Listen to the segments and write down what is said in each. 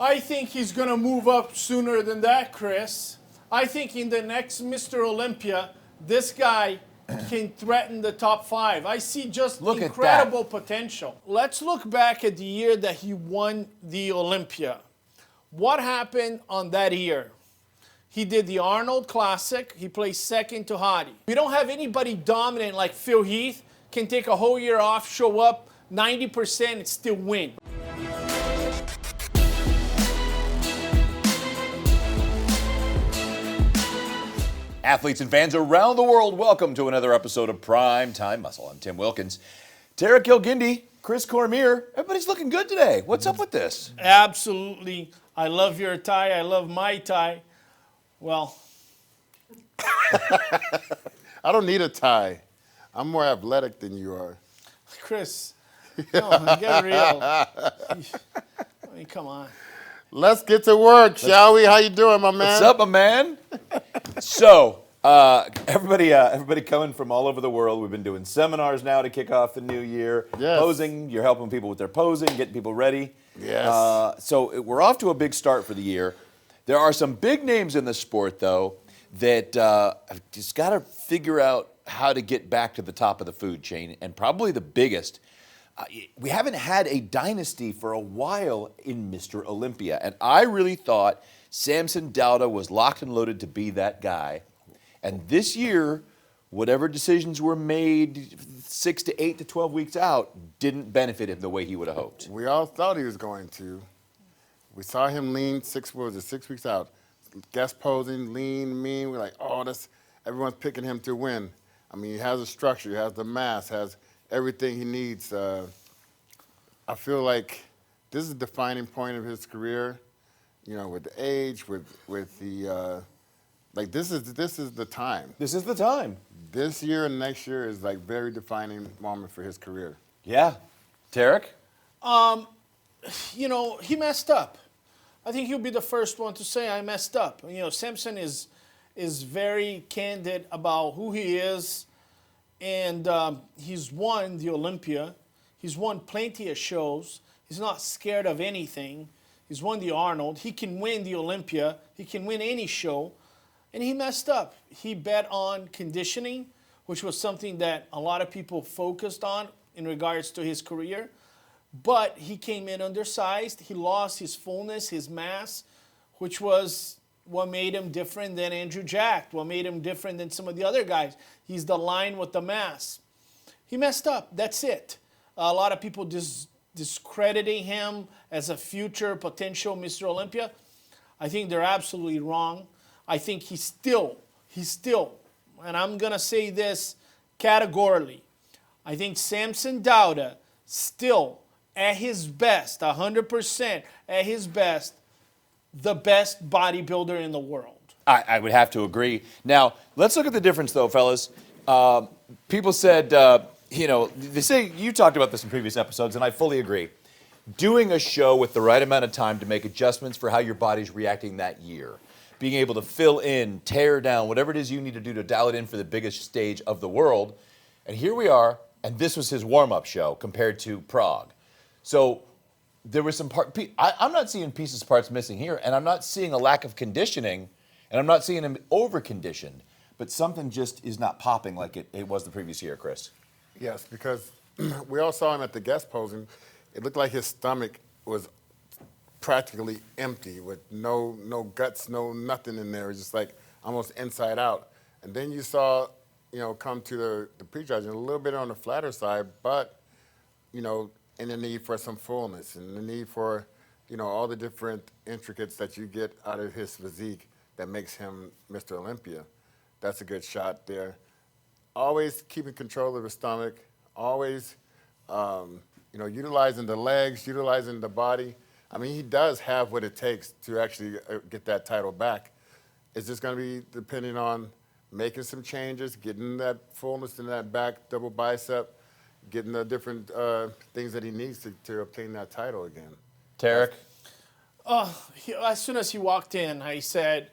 I think he's going to move up sooner than that, Chris. I think in the next Mr. Olympia, this guy can threaten the top 5. I see just incredible potential. Let's look back at the year that he won the Olympia. What happened on that year? He did the Arnold Classic. He placed second to Hadi. We don't have anybody dominant like Phil Heath, can take a whole year off, show up 90% and still win. Athletes and fans around the world, welcome to another episode of Prime Time Muscle. I'm Tim Wilkins. Tara Kilgindi, Chris Cormier, everybody's looking good today. What's up with this? Absolutely. I love your tie. I love my tie. Well. I don't need a tie. I'm more athletic than you are. Chris, no, get real. I mean, come on. Let's get to work, shall we? How you doing, my man? What's up, my man? So, everybody coming from all over the world. We've been doing seminars now to kick off the new year. Yes. Posing, you're helping people with their posing, getting people ready. Yes. So we're off to a big start for the year. There are some big names in the sport, though, that have just got to figure out how to get back to the top of the food chain, and probably the biggest. We haven't had a dynasty for a while in Mr. Olympia, and I really thought Samson Dauda was locked and loaded to be that guy. And this year, whatever decisions were made 6 to 8 to 12 weeks out didn't benefit him the way he would have hoped. We all thought he was going to. We saw him lean 6 weeks out. Guest posing, lean, mean. We're like, oh, everyone's picking him to win. I mean, he has a structure, he has the mass, has everything he needs. I feel like this is the defining point of his career. You know, with the age, with the like, this is the time. This is the time. This year and next year is like very defining moment for his career. Yeah, Tarek. You know, he messed up. I think he'll be the first one to say I messed up. You know, Samson is very candid about who he is, and he's won the Olympia. He's won plenty of shows. He's not scared of anything. He's won the Arnold. He can win the Olympia. He can win any show. And he messed up. He bet on conditioning, which was something that a lot of people focused on in regards to his career. But he came in undersized. He lost his fullness, his mass, which was what made him different than Andrew Jack, what made him different than some of the other guys. He's the line with the mass. He messed up. That's it. A lot of people discrediting him as a future potential Mr. Olympia. I think they're absolutely wrong. I think he's still, and I'm going to say this categorically, I think Samson Dauda still at his best, 100% at his best, the best bodybuilder in the world. I would have to agree. Now, let's look at the difference, though, fellas. People said, they say, you talked about this in previous episodes, and I fully agree. Doing a show with the right amount of time to make adjustments for how your body's reacting that year. Being able to fill in, tear down, whatever it is you need to do to dial it in for the biggest stage of the world. And here we are, and this was his warm-up show compared to Prague. So there was some I'm not seeing pieces, parts missing here, and I'm not seeing a lack of conditioning, and I'm not seeing him over-conditioned. But something just is not popping like it was the previous year, Chris. Yes, because we all saw him at the guest posing. It looked like his stomach was practically empty with no guts, no nothing in there. It was just like almost inside out. And then you saw, come to the prejudging a little bit on the flatter side, but, in the need for some fullness and the need for, all the different intricates that you get out of his physique that makes him Mr. Olympia. That's a good shot there. Always keeping control of his stomach, always, utilizing the legs, utilizing the body. I mean, he does have what it takes to actually get that title back. It's just going to be depending on making some changes, getting that fullness in that back, double bicep, getting the different things that he needs to obtain that title again. Tarek? As soon as he walked in, I said,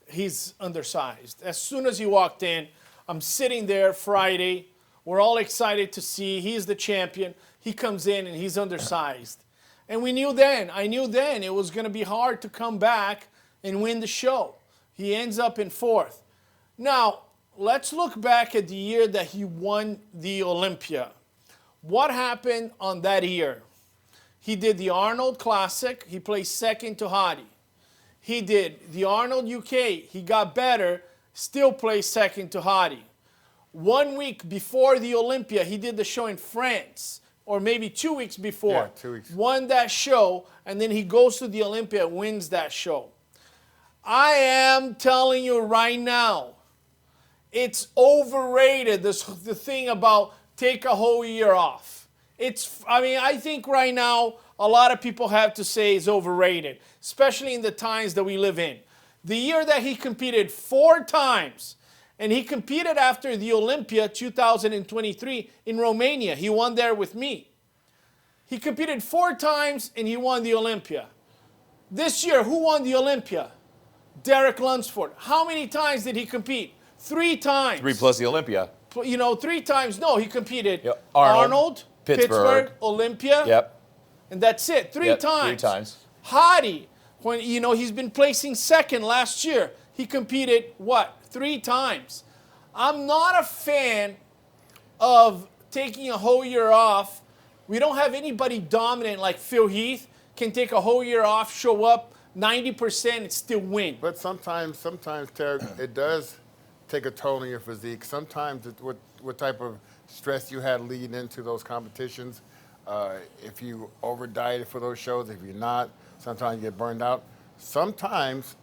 he's undersized. As soon as he walked in, I'm sitting there Friday. We're all excited to see he's the champion. He comes in and he's undersized. And I knew then it was going to be hard to come back and win the show. He ends up in 4th. Now, let's look back at the year that he won the Olympia. What happened on that year? He did the Arnold Classic. He placed second to Hadi. He did the Arnold UK. He got better, still placed second to Hadi. 1 week before the Olympia, he did the show in France, or maybe 2 weeks before. Yeah, 2 weeks. Won that show, and then he goes to the Olympia and wins that show. I am telling you right now, it's overrated, the thing about take a whole year off. I think right now a lot of people have to say it's overrated, especially in the times that we live in. The year that he competed 4 times, and he competed after the Olympia 2023 in Romania. He won there with me. He competed 4 times and he won the Olympia. This year, who won the Olympia? Derek Lunsford. How many times did he compete? 3 times. 3 plus the Olympia. 3 times. No, he competed Yep. Arnold, Pittsburgh, Olympia. Yep. And that's it. 3 Yep, times. 3 times. Hadi, when he's been placing second last year, he competed 3 times. I'm not a fan of taking a whole year off. We don't have anybody dominant like Phil Heath can take a whole year off, show up 90% and still win. But sometimes, Terry, it does take a toll on your physique. Sometimes what type of stress you had leading into those competitions, if you over dieted for those shows, if you're not, sometimes you get burned out. Sometimes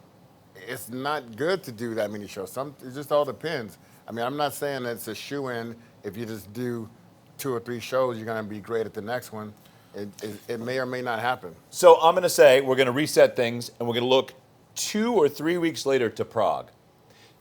it's not good to do that many shows. It just all depends. I mean, I'm not saying that it's a shoe-in. If you just do 2 or 3 shows, you're going to be great at the next one. It may or may not happen. So I'm going to say we're going to reset things, and we're going to look 2 or 3 weeks later to Prague.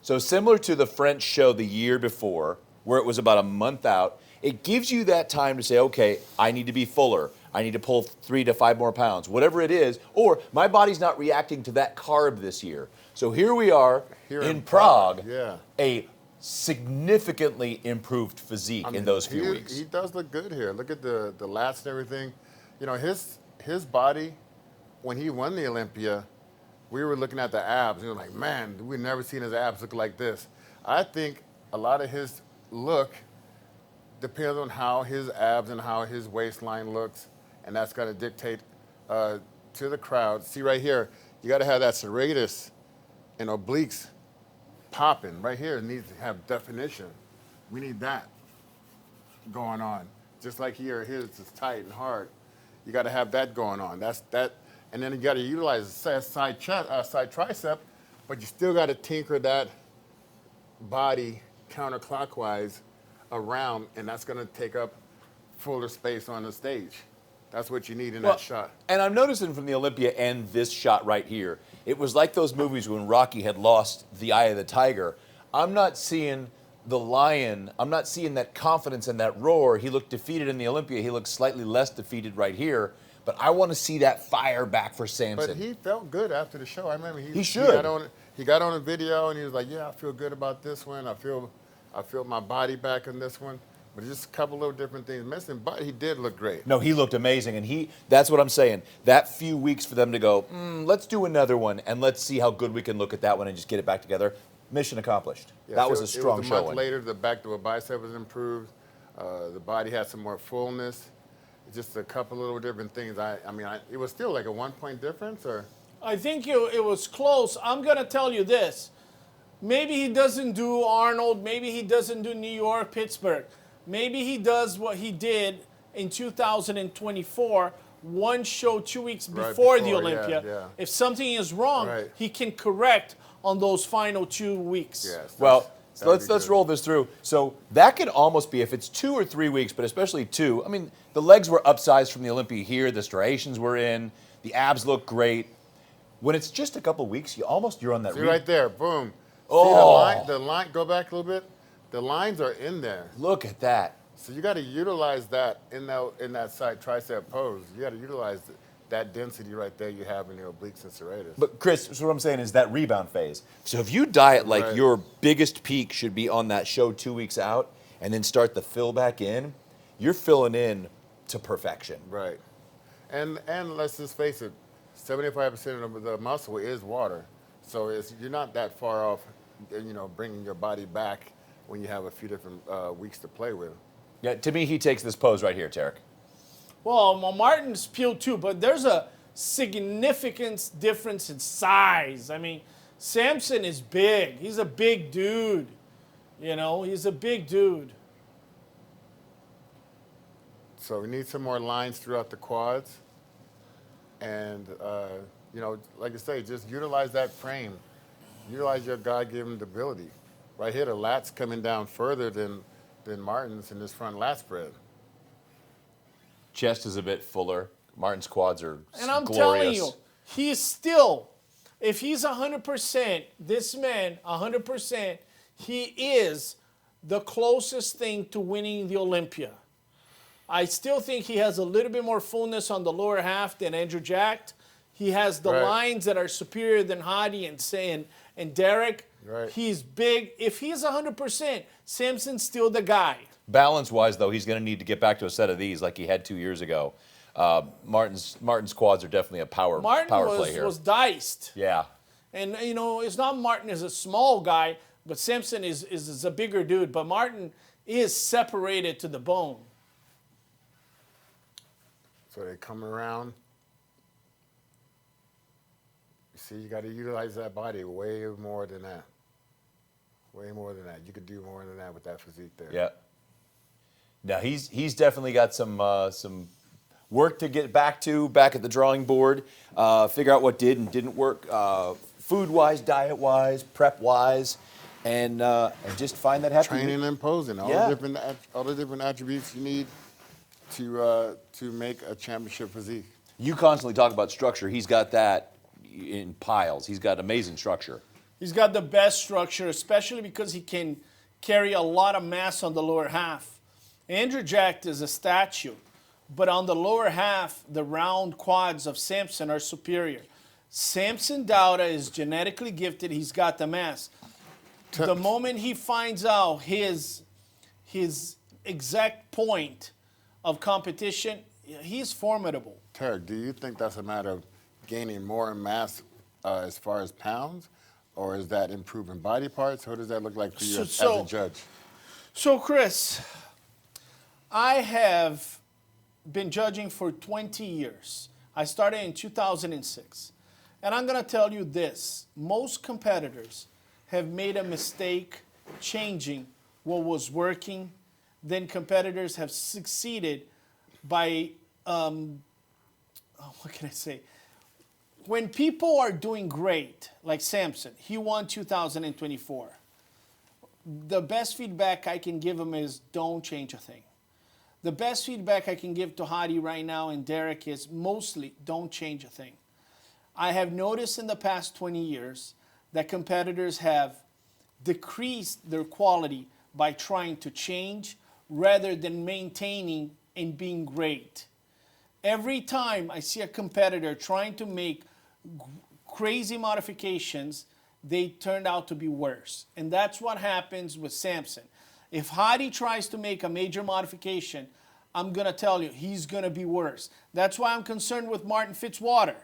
So similar to the French show the year before, where it was about a month out, it gives you that time to say, okay, I need to be fuller. I need to pull 3 to 5 more pounds, whatever it is, or my body's not reacting to that carb this year. So here we are in Prague, yeah. a significantly improved physique in those few weeks. He does look good here. Look at the lats and everything. His body, when he won the Olympia, we were looking at the abs. We were like, man, we've never seen his abs look like this. I think a lot of his look depends on how his abs and how his waistline looks, and that's going to dictate to the crowd. See right here, you got to have that serratus and obliques popping. Right here, it needs to have definition. We need that going on. Just like here, his is tight and hard. You got to have that going on. That's that, and then you got to utilize the side tricep, but you still got to tinker that body counterclockwise around, and that's going to take up fuller space on the stage. That's what you need in that shot. And I'm noticing from the Olympia and this shot right here, it was like those movies when Rocky had lost the eye of the tiger. I'm not seeing the lion. I'm not seeing that confidence and that roar. He looked defeated in the Olympia. He looked slightly less defeated right here. But I want to see that fire back for Samson. But he felt good after the show. I remember he should. He got on a video and he was like, yeah, I feel good about this one. I feel my body back in this one. But just a couple of different things missing. But he did look great. No, he looked amazing. And that's what I'm saying. That few weeks for them to go, let's do another one and let's see how good we can look at that one and just get it back together. Mission accomplished. Yeah, that so was a strong it was a showing. month later, the back to a bicep was improved. The body had some more fullness. Just a couple little different things. It was still like a 1-point difference, or? I think it was close. I'm going to tell you this. Maybe he doesn't do Arnold. Maybe he doesn't do New York, Pittsburgh. Maybe he does what he did in 2024, one show 2 weeks before the Olympia. Yeah. If something is wrong, he can correct on those final 2 weeks. Yes, well, let's roll this through. So that could almost be, if it's 2 or 3 weeks, but especially 2. I mean, the legs were upsized from the Olympia here. The striations were in. The abs look great. When it's just a couple weeks, you're on that. See right there, boom. Oh. See the line, go back a little bit. The lines are in there. Look at that. So you got to utilize that in that side tricep pose. You got to utilize that density right there you have in your obliques and serratus. But Chris, so what I'm saying is that rebound phase. So if you diet like your biggest peak should be on that show 2 weeks out and then start the fill back in, you're filling in to perfection. Right. And let's just face it, 75% of the muscle is water. So you're not that far off, bringing your body back when you have a few different weeks to play with. Yeah, to me, he takes this pose right here, Tarek. Well, Martin's peeled too, but there's a significant difference in size. I mean, Samson is big. He's a big dude. He's a big dude. So we need some more lines throughout the quads. And, like I say, just utilize that frame. Utilize your God-given ability. Right here, the lat's coming down further than Martin's in this front lat spread. Chest is a bit fuller. Martin's quads are And I'm glorious. telling you, he's still, if he's 100%, this man, 100%, he is the closest thing to winning the Olympia. I still think he has a little bit more fullness on the lower half than Andrew Jacked. He has the Right. lines that are superior than Hadi and Derek. Right. He's big. If he's 100%, Samson's still the guy. Balance-wise, though, he's going to need to get back to a set of these like he had 2 years ago. Martin's quads are definitely a power play here. Was diced. Yeah. And, it's not Martin is a small guy, but Samson is a bigger dude. But Martin is separated to the bone. So they come around. You see, you got to utilize that body way more than that. Way more than that. You could do more than that with that physique there. Yeah. Now he's definitely got some work to get back at the drawing board. Figure out what did and didn't work, food-wise, diet-wise, prep-wise, and just find that happy. Training and posing, all the different attributes you need to make a championship physique. You constantly talk about structure. He's got that in piles. He's got amazing structure. He's got the best structure, especially because he can carry a lot of mass on the lower half. Andrew Jacked is a statue, but on the lower half, the round quads of Samson are superior. Samson Dauda is genetically gifted. He's got the mass. The moment he finds out his exact point of competition, he's formidable. Tarek, do you think that's a matter of gaining more mass as far as pounds, or is that improving body parts? What does that look like for you as a judge? So, Chris, I have been judging for 20 years. I started in 2006. And I'm going to tell you this. Most competitors have made a mistake changing what was working. Then competitors have succeeded by, what can I say? When people are doing great, like Samson, he won 2024. The best feedback I can give him is don't change a thing. The best feedback I can give to Hadi right now and Derek is mostly don't change a thing. I have noticed in the past 20 years that competitors have decreased their quality by trying to change rather than maintaining and being great. Every time I see a competitor trying to make crazy modifications, they turned out to be worse. And that's what happens with Samson. If Hadi tries to make a major modification, I'm going to tell you, he's going to be worse. That's why I'm concerned with Martin Fitzwater.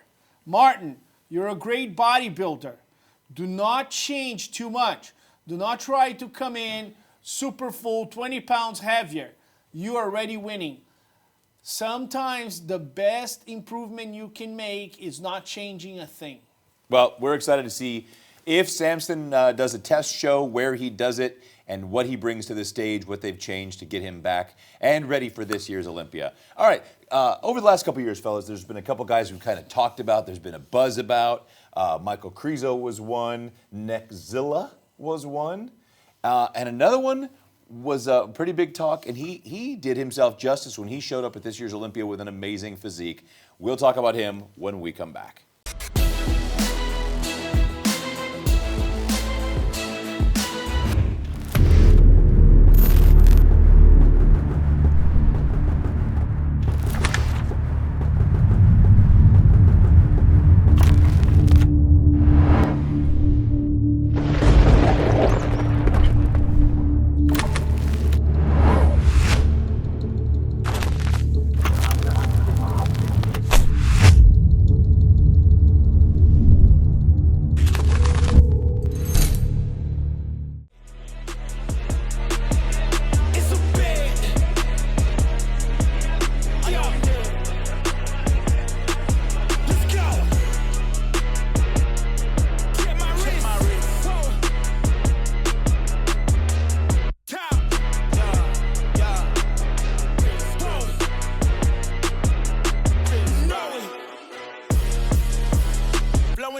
Martin, you're a great bodybuilder. Do not change too much. Do not try to come in super full, 20 pounds heavier. You are already winning. Sometimes the best improvement you can make is not changing a thing. Well, we're excited to see if Samson does a test show, where he does it, and what he brings to the stage, what they've changed to get him back and ready for this year's Olympia. All right, over the last couple of years, fellas, there's been a couple guys we've kind of talked about. There's been a buzz about. Michael Krizo was one. Neckzilla was one. And another one was a pretty big talk, and he did himself justice when he showed up at this year's Olympia with an amazing physique. We'll talk about him when we come back.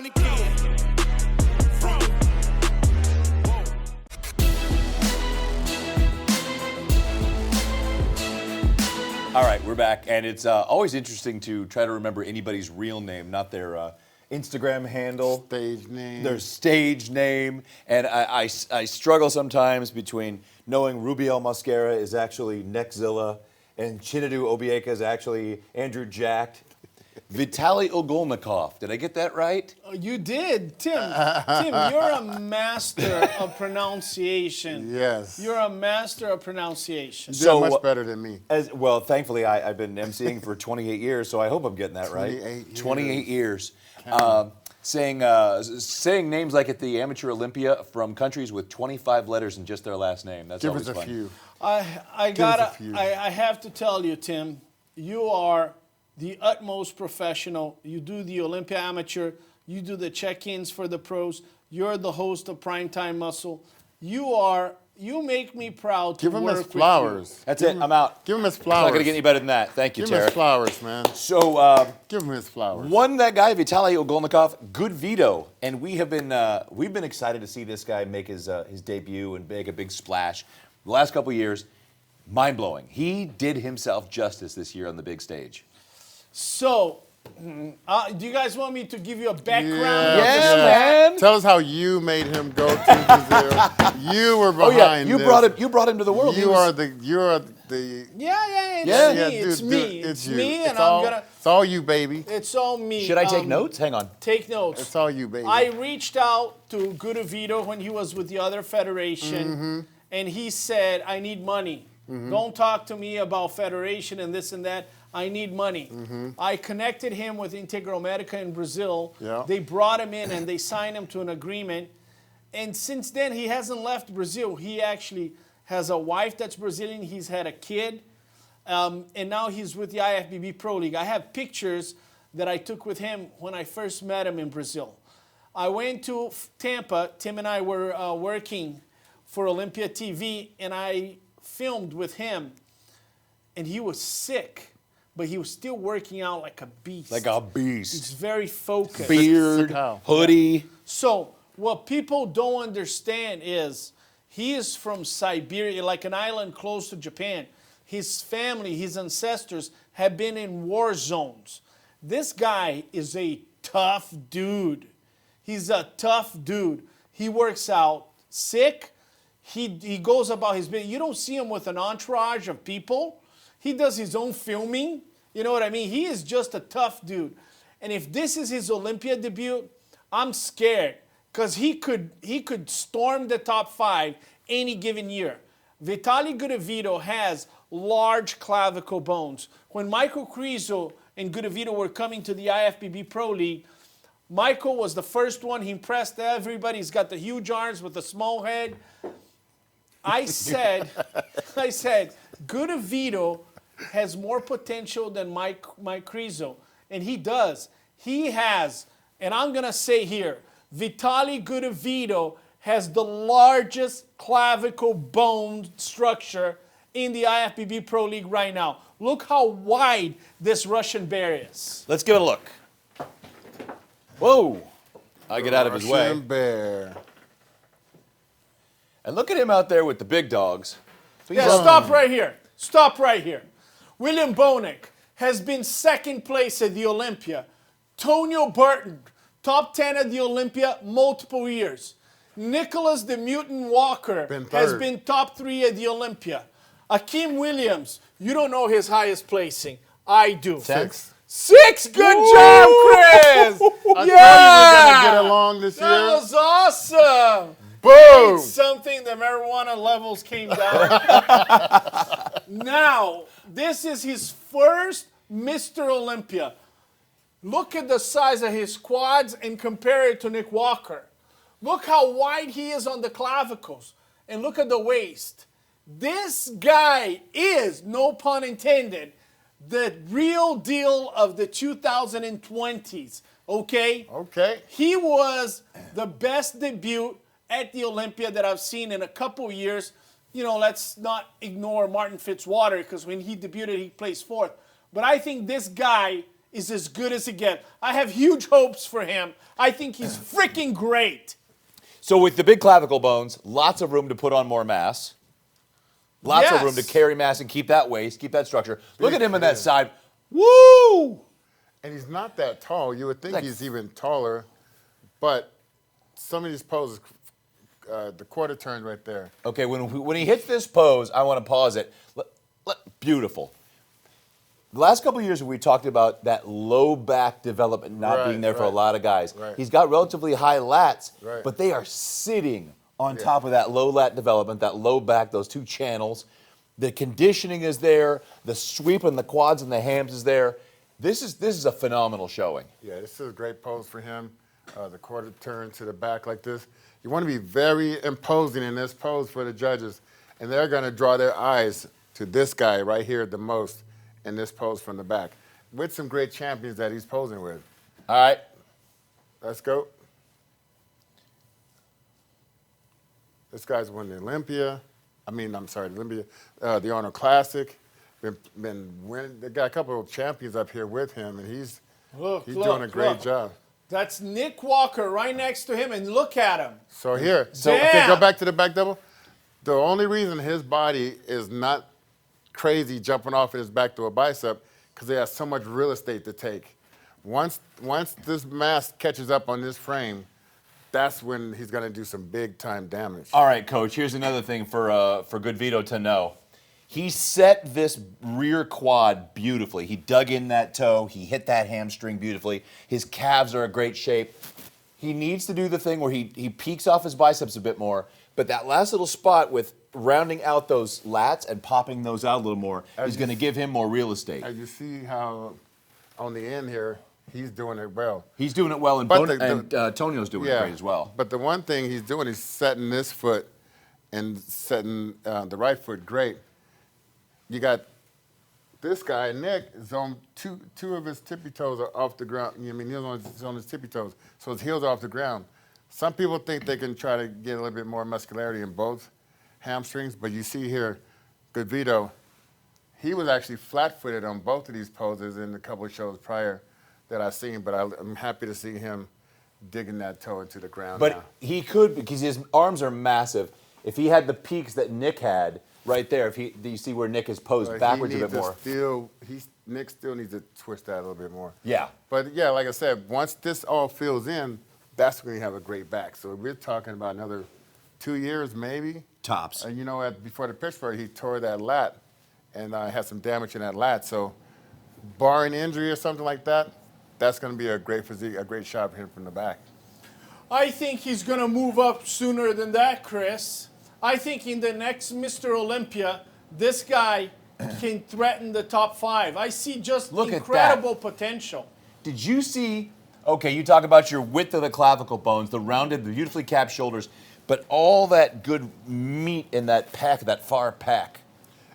and again. All right, we're back, and it's always interesting to try to remember anybody's real name, not their Instagram handle, Stage name. their stage name, and I struggle sometimes between knowing Rubiel Mosquera is actually Nexzilla, and Chinadu Obieka is actually Andrew Jacked. Vitalii Goodvito, did I get that right? You did, Tim. Tim, you're a master of pronunciation. Yes. You're a master of pronunciation. You did So, much better than me. Well, thankfully, I've been emceeing for 28 years, so I hope I'm getting that right. 28 years. 28 years. Saying names like at the Amateur Olympia from countries with 25 letters in just their last name. That's Give always us a fun. few. I have to tell you, Tim, you are the utmost professional. You do the Olympia Amateur. You do the check-ins for the pros. You're the host of Primetime Muscle. You make me proud to Give him work his with flowers. That's it. I'm out. Give him his It's flowers. not going to get any better than that. Thank you, Give him Tarek. his flowers, man. So, Give him his flowers. won that guy, Vitalii Goodvito, Goodvito, and we've been excited to see this guy make his debut and make a big splash. The last couple years, mind-blowing. He did himself justice this year on the big stage. So, do you guys want me to give you a background? Yeah, man. Tell us how you made him go to Brazil. You were Oh behind yeah, you this. brought him to the world. You're the. It's me. It's you. me, It's and all, I'm gonna. It's all you, baby. It's all me. Should I take notes? Hang on. Take notes. It's all you, baby. I reached out to Goodvito when he was with the other federation, and he said, I need money. Don't talk to me about federation and this and that. I need money. I connected him with Integral Medica in Brazil. Yeah. They brought him in and they signed him to an agreement. And since then, he hasn't left Brazil. He actually has a wife that's Brazilian. He's had a kid. And now he's with the IFBB Pro League. I have pictures that I took with him when I first met him in Brazil. I went to Tampa. Tim and I were working for Olympia TV, and I filmed with him. And he was sick, but he was still working out like a beast. Like a He's beast. very focused. Beard, how? hoodie. So what people don't understand is he is from Siberia, like an island close to Japan. His family, his ancestors have been in war zones. This guy is a tough dude. He's a tough dude. He works out sick. He goes about his business. You don't see him with an entourage of people. He does his own filming. You know what I mean? He is just a tough dude. And if this is his Olympia debut, I'm scared because he could storm the top 5 any given year. Vitalii Goodvito has large clavicle bones. When Michael Krizo and Goodvito were coming to the IFBB Pro League, Michael was the first one. He impressed everybody. He's got the huge arms with the small head. I said, Goodvito has more potential than Mike Krizo. And he does. He has, and I'm going to say here, Vitalii Goodvito has the largest clavicle bone structure in the IFBB Pro League right now. Look how wide this Russian bear is. Let's give it a look. Whoa. I get out of his way. Russian bear. And look at him out there with the big dogs. Yeah, stop right here. Stop right here. William Bonek has been second place at the Olympia. Tonio Burton, top 10 at the Olympia multiple years. Nicholas the Mutant Walker has been top 3 at the Olympia. Akeem Williams, you don't know his highest placing. I do. 6. 6. Good job, Chris. I thought you were gonna get along this year. That was awesome. Boom. Something the marijuana levels came down. Now, this is his first Mr. Olympia. Look at the size of his quads and compare it to Nick Walker. Look how wide he is on the clavicles. And look at the waist. This guy is, no pun intended, the real deal of the 2020s, okay? Okay. He was the best debut at the Olympia that I've seen in a couple years. You know, let's not ignore Martin Fitzwater because when he debuted, he placed 4th. But I think this guy is as good as it gets. I have huge hopes for him. I think he's freaking great. So with the big clavicle bones, lots of room to put on more mass. Lots of room to Yes. carry mass and keep that waist, keep that structure. Look at him on that side. Woo! And he's not that tall. You would think Like- he's even taller, but some of these poses, the quarter turn right there. Okay, when he hits this pose, I want to pause it. Beautiful. The last couple of years we talked about that low back development not Right, being there for a right. lot of guys. Right. He's got relatively high lats, Right. but they are sitting on top of that low lat development, that low back, those two channels. The conditioning is there. The sweep on the quads and the hams is there. This is a phenomenal showing. Yeah, this is a great pose for him. The quarter turn to the back like this. You want to be very imposing in this pose for the judges, and they're going to draw their eyes to this guy right here the most in this pose from the back, with some great champions that he's posing with. All right. Let's go. This guy's won the Olympia. The Arnold Classic. Been winning. They got a couple of champions up here with him, and he's doing a great job. That's Nick Walker right next to him, and look at him. So here, okay, Damn. go back to the back double. The only reason his body is not crazy jumping off of his back to a bicep, because he has so much real estate to take. Once this mass catches up on this frame, that's when he's going to do some big time damage. All right, Coach. Here's another thing for Goodvito to know. He set this rear quad beautifully. He dug in that toe. He hit that hamstring beautifully. His calves are in great shape. He needs to do the thing where he peaks off his biceps a bit more, but that last little spot with rounding out those lats and popping those out a little more is going to give him more real estate. As you see how on the end here, he's doing it well. He's doing it well, and But Tonio's doing it great as well. But the one thing he's doing is setting this foot and setting the right foot great. You got this guy, Nick, is on two of his tippy toes are off the ground. I mean, he's on his tippy toes, so his heels are off the ground. Some people think they can try to get a little bit more muscularity in both hamstrings, but you see here, Goodvito, he was actually flat-footed on both of these poses in a couple of shows prior that I've seen, but I'm happy to see him digging that toe into the ground now. But he could, because his arms are massive. If he had the peaks that Nick had right there, do you see where Nick is posed backwards a bit more? Nick still needs to twist that a little bit more. Yeah. But yeah, like I said, once this all fills in, that's when you have a great back. So we're talking about another 2 years maybe. Tops. Before the Pittsburgh, he tore that lat and had some damage in that lat. So barring injury or something like that, that's going to be a great physique, a great shot for him from the back. I think he's going to move up sooner than that, Chris. I think in the next Mr. Olympia, this guy can threaten the top 5. I see just Look at incredible potential. Did you see, okay, you talk about your width of the clavicle bones, the rounded, the beautifully capped shoulders, but all that good meat in that pack, that far pack.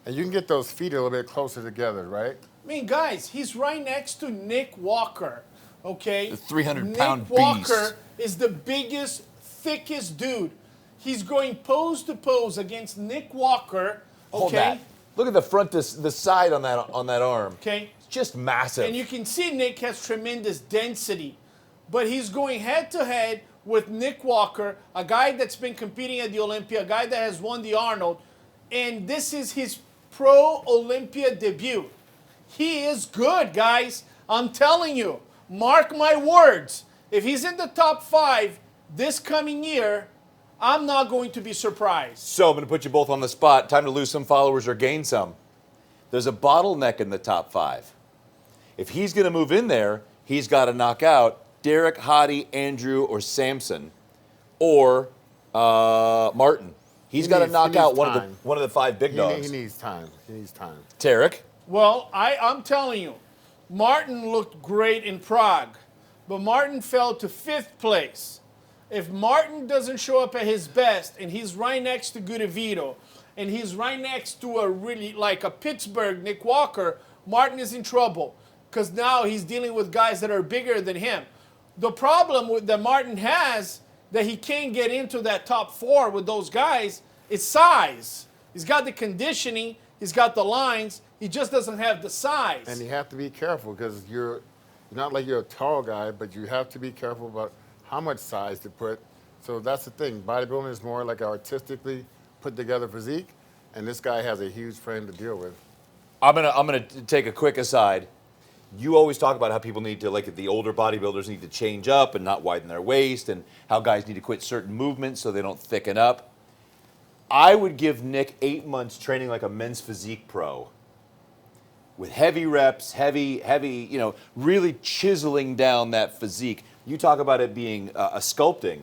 And you can get those feet a little bit closer together, right? I mean, guys, he's right next to Nick Walker, okay? The 300-pound Nick Walker beast. is the biggest, thickest dude. He's going pose to pose against Nick Walker, okay? Hold that. Look at the front, the side on that arm. Okay. It's just massive. And you can see Nick has tremendous density, but he's going head to head with Nick Walker, a guy that's been competing at the Olympia, a guy that has won the Arnold, and this is his pro Olympia debut. He is good, guys. I'm telling you. Mark my words. If he's in the top 5 this coming year, I'm not going to be surprised. So I'm going to put you both on the spot. Time to lose some followers or gain some. There's a bottleneck in the top 5. If he's going to move in there, he's got to knock out Derek, Hottie, Andrew, or Samson, or Martin. He's got to knock out one of the 5 big dogs. He needs time. He needs time. Tarek. Well, I'm telling you, Martin looked great in Prague, but Martin fell to 5th place. If Martin doesn't show up at his best, and he's right next to Goodvito, and he's right next to a Pittsburgh Nick Walker, Martin is in trouble, because now he's dealing with guys that are bigger than him. The problem that Martin has, that he can't get into that top 4 with those guys, is size. He's got the conditioning, he's got the lines, he just doesn't have the size. And you have to be careful because not like you're a tall guy, but you have to be careful about how much size to put. So that's the thing. Bodybuilding is more like an artistically put together physique, and this guy has a huge frame to deal with. I'm gonna take a quick aside. You always talk about how people need to, like the older bodybuilders need to change up and not widen their waist, and how guys need to quit certain movements so they don't thicken up. I would give Nick 8 months training like a men's physique pro, with heavy reps, heavy, really chiseling down that physique. You talk about it being a sculpting.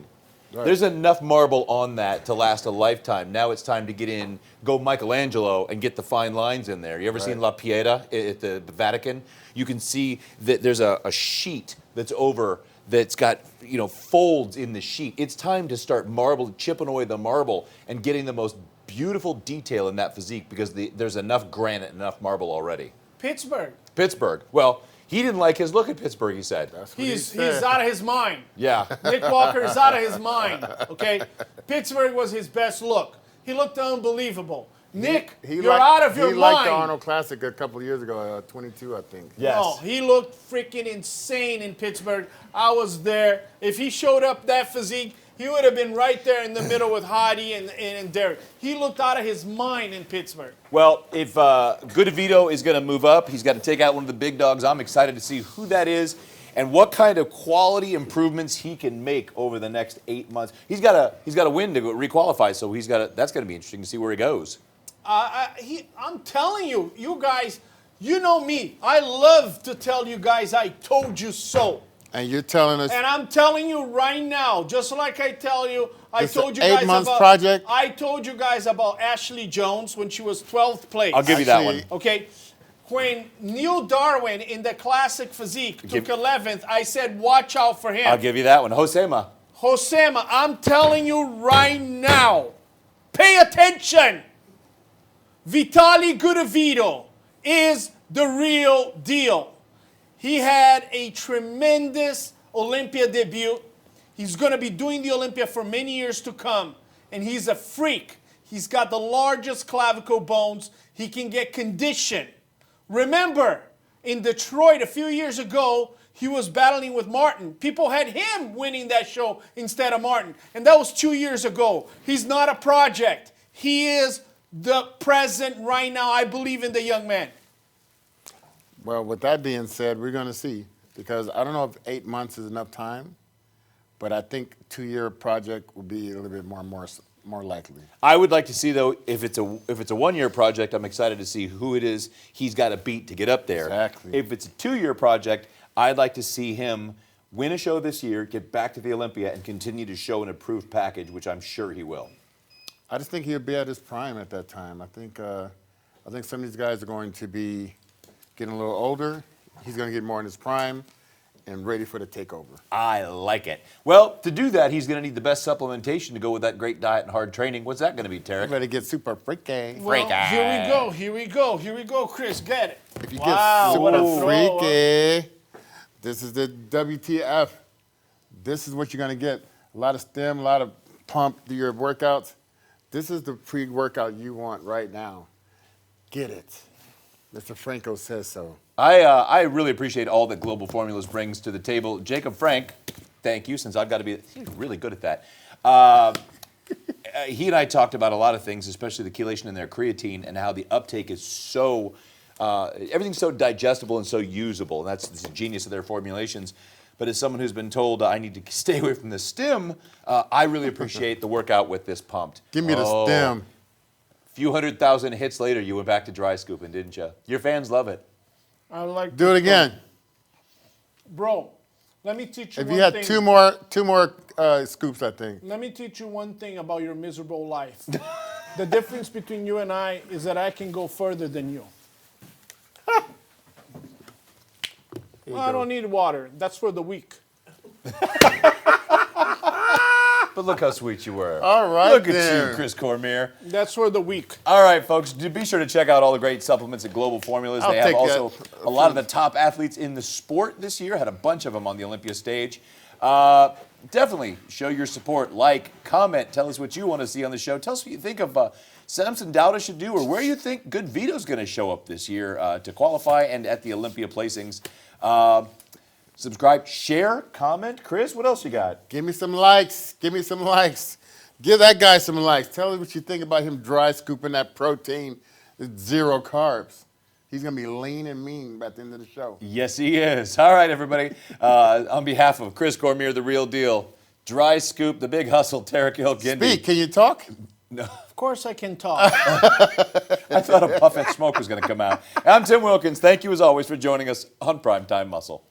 Right. There's enough marble on that to last a lifetime. Now it's time to get in, go Michelangelo and get the fine lines in there. You ever seen La Pieta at the Vatican? You can see that there's a sheet that's over that's got folds in the sheet. It's time to start chipping away the marble and getting the most beautiful detail in that physique, because there's enough granite, enough marble already. Pittsburgh. Well, he didn't like his look at Pittsburgh, he said. He's out of his mind. Yeah. Nick Walker is out of his mind. Okay, Pittsburgh was his best look. He looked unbelievable. Nick, you're out of your mind. He liked the Arnold Classic a couple of years ago, 22, I think. Yes. No, he looked freaking insane in Pittsburgh. I was there. If he showed up that physique, he would have been right there in the middle with Hadi and Derek. He looked out of his mind in Pittsburgh. Well, if Goodvito is going to move up, he's got to take out one of the big dogs. I'm excited to see who that is and what kind of quality improvements he can make over the next 8 months. He's got to win to requalify, so that's going to be interesting to see where he goes. I'm telling you, you guys, you know me. I love to tell you guys, I told you so. And you're telling us. And I'm telling you right now, just like I tell you, I told you guys 8 months about. project. I told you guys about Ashley Jones when she was 12th place. I'll give you that one. Okay. When Neil Darwin in the classic physique took 11th, I said, watch out for him. I'll give you that one. Josema, I'm telling you right now, pay attention. Vitalii Goodvito is the real deal. He had a tremendous Olympia debut. He's going to be doing the Olympia for many years to come. And he's a freak. He's got the largest clavicle bones. He can get conditioned. Remember, in Detroit a few years ago, he was battling with Martin. People had him winning that show instead of Martin. And that was 2 years ago. He's not a project. He is the present right now. I believe in the young man. Well, with that being said, we're going to see, because I don't know if 8 months is enough time, but I think 2-year project will be a little bit more likely. I would like to see, though, if it's a 1-year project, I'm excited to see who it is he's got to beat to get up there. Exactly. If it's a 2-year project, I'd like to see him win a show this year, get back to the Olympia, and continue to show an improved package, which I'm sure he will. I just think he'll be at his prime at that time. I think some of these guys are going to be getting a little older. He's going to get more in his prime and ready for the takeover. I like it. Well, to do that, he's going to need the best supplementation to go with that great diet and hard training. What's that going to be, Tarek? You better get super freaky. Well, here we go, Chris, get it. If you Wow, get what a super throw, freaky, this is the WTF. This is what you're going to get. A lot of stem, a lot of pump, do your workouts. This is the pre-workout you want right now. Get it. Mr. Franco says so. I really appreciate all that Global Formulas brings to the table. Jacob Frank, thank you, since I've got to be he's really good at that. He and I talked about a lot of things, especially the chelation and their creatine, and how the uptake is so, everything's so digestible and so usable. And that's the genius of their formulations. But as someone who's been told I need to stay away from the stim, I really appreciate the workout with this pumped. Give me the stem. Few 100,000 hits later, you went back to dry scooping, didn't you? Your fans love it. I like Do it again. Bro, let me teach you If one you had thing. two more scoops, I think. Let me teach you one thing about your miserable life. The difference between you and I is that I can go further than you. I don't need water. That's for the weak. But look how sweet you were. All right, Look at then. you, Chris Cormier. That's for the weak. All right, folks, be sure to check out all the great supplements at Global Formulas. I'll They have take also that. a lot of the top athletes in the sport this year. Had a bunch of them on the Olympia stage. Definitely show your support. Like, comment, tell us what you want to see on the show. Tell us what you think of Samson Dauda should do, or where you think Goodvito's going to show up this year to qualify and at the Olympia placings. subscribe, share, comment. Chris, what else you got? Give me some likes. Give me some likes. Give that guy some likes. Tell us what you think about him dry scooping that protein with 0 carbs. He's going to be lean and mean by the end of the show. Yes, he is. All right, everybody. On behalf of Chris Cormier, The Real Deal, Dry Scoop, The Big Hustle, Tarek Gindi. Speak. Can you talk? No, Of course I can talk. I thought a puff at smoke was going to come out. I'm Tim Wilkins. Thank you, as always, for joining us on Primetime Muscle.